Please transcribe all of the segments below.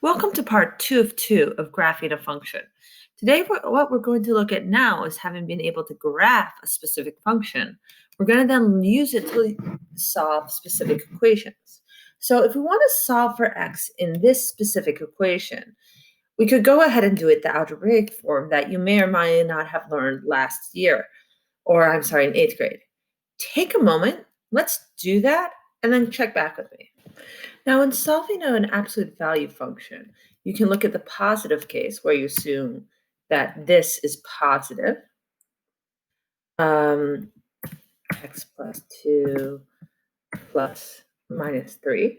Welcome to part 2 of 2 of graphing a function. Today, what we're going to look at now is having been able to graph a specific function. We're going to then use it to solve specific equations. So if we want to solve for x in this specific equation, we could go ahead and do it the algebraic form that you may or may not have learned last year, or I'm sorry, in 8th grade. Take a moment, let's do that, and then check back with me. Now, in solving an absolute value function, you can look at the positive case where you assume that this is positive, x plus 2 plus minus 3.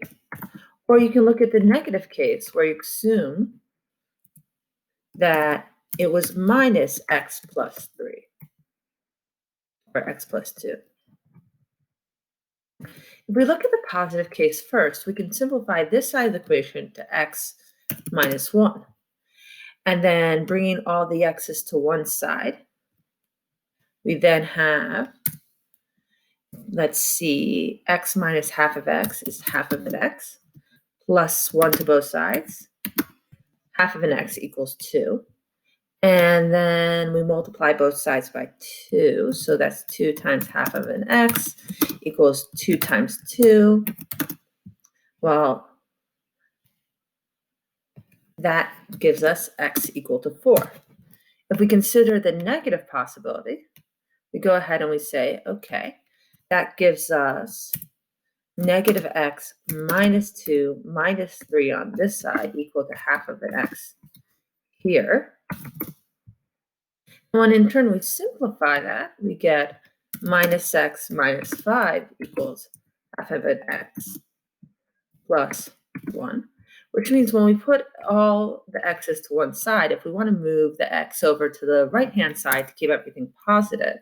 Or you can look at the negative case where you assume that it was minus x plus 3 or x plus 2. If we look at the positive case first, we can simplify this side of the equation to x minus 1. And then bringing all the x's to one side, we then have, let's see, x minus half of x is half of an x, plus 1 to both sides. Half of an x equals 2. And then we multiply both sides by 2. So that's 2 times half of an x equals 2 times 2. Well, that gives us x equal to 4. If we consider the negative possibility, we go ahead and we say, okay, that gives us negative x minus 2 minus 3 on this side equal to half of an x here. When in turn we simplify that, we get minus x minus 5 equals half of an x plus 1, which means when we put all the x's to one side, if we want to move the x over to the right-hand side to keep everything positive,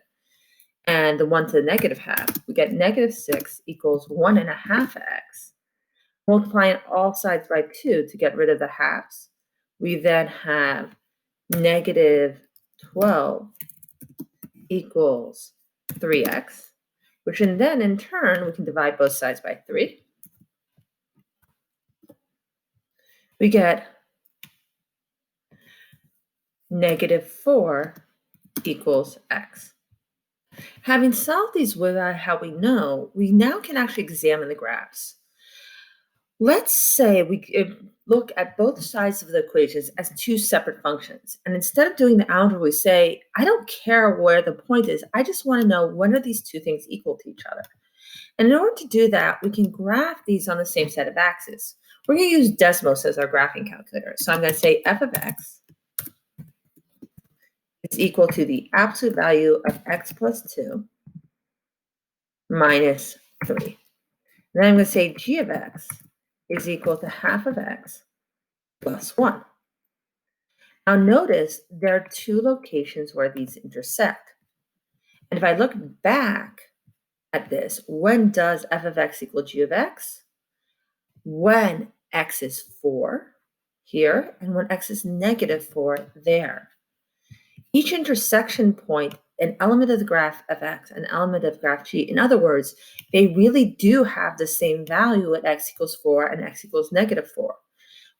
and the 1 to the negative half, we get negative 6 equals 1.5x. Multiplying all sides by 2 to get rid of the halves, we then have negative 12 equals 3x, which then in turn, we can divide both sides by 3. We get negative 4 equals x. Having solved these without how we know, we now can actually examine the graphs. Let's say we look at both sides of the equations as two separate functions. And instead of doing the algebra, we say, I don't care where the point is. I just want to know when are these two things equal to each other. And in order to do that, we can graph these on the same set of axes. We're going to use Desmos as our graphing calculator. So I'm going to say f of x is equal to the absolute value of x plus 2 minus 3. And then I'm going to say g of x is equal to half of x plus 1. Now notice there are two locations where these intersect. And if I look back at this, when does f of x equal g of x? When x is 4 here, and when x is negative 4 there. Each intersection point, an element of the graph of x, an element of graph g. In other words, they really do have the same value at x equals 4 and x equals negative 4,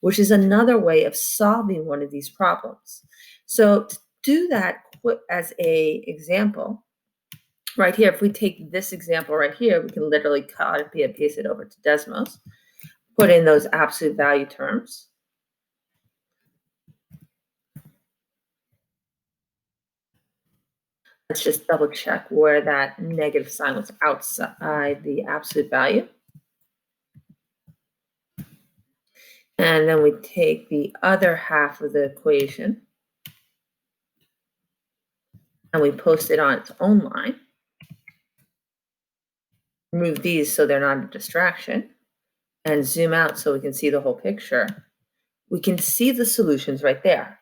which is another way of solving one of these problems. So to do that as an example, right here, if we take this example right here, we can literally copy and paste it over to Desmos, put in those absolute value terms. Let's just double check where that negative sign was outside the absolute value. And then we take the other half of the equation and we post it on its own line. Move these so they're not a distraction and zoom out so we can see the whole picture. We can see the solutions right there.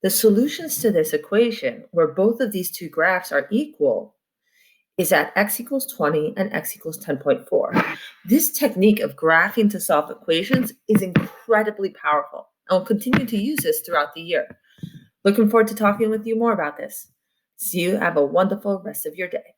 The solutions to this equation, where both of these two graphs are equal, is at x equals 20 and x equals 10.4. This technique of graphing to solve equations is incredibly powerful. I'll continue to use this throughout the year. Looking forward to talking with you more about this. See you. Have a wonderful rest of your day.